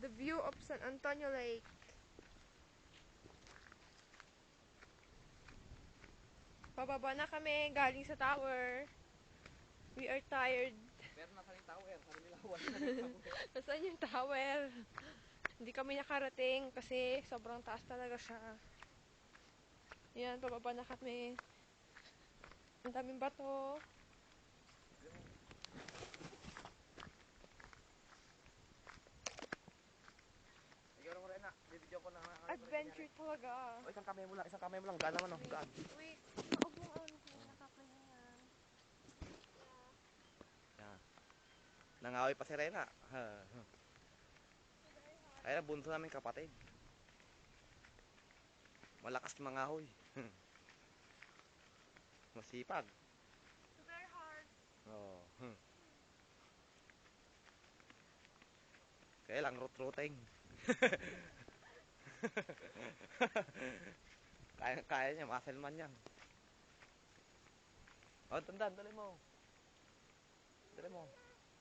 The view of San Antonio Lake. Pababa na kami galing sa tower. We are tired. Meron na kaming tower. Sabi nila, wala na Nasaan yung tower? Hindi kami nakarating kasi sobrang taas talaga siya. Yan, pababa na kami. Ang daming bato. Ikaw naman rin na. Bibidyo ko na. Adventure talaga. O, isang kamay mo lang. Isang kamay mo lang. Gaan naman, oh. Gaan. Wait, naubuan ko. Nakakahingan. Yeah. Nangawi pa si Rena. Ay, bunso namin kapatid. Malakas mangahoy. Masipag. Very hard. Oh. Kaya lang root-rooting. Kaya niya, muscle man yan. Oh, tandaan, dali mo. Dali mo.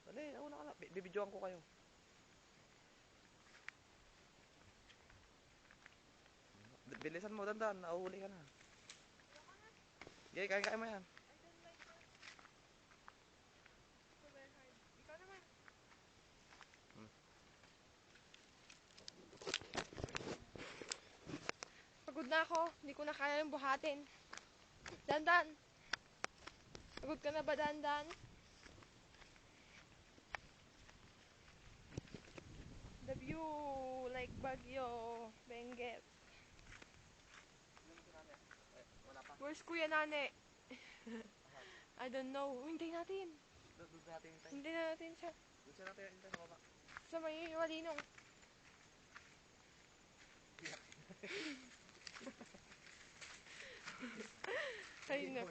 Dali, nauna ka na. Bibidyoan ko kayo. Bilisan mo, tandaan. Nauhuli ka na. Okay, kaya mo yan. I don't like this. So very hard. Ikaw naman. Pagod na ako. Hindi ko na kaya yung buhatin. Dandan. Pagod ka na ba, Dandan? The view, like Baguio, Benguet. Wala pa. Where's Kuya Nane? I don't know. Hintayin natin. Doon natin hintay. Hintayin na natin siya. Doon siya natin hintay sa baba. Sa may walinong. Ay, na.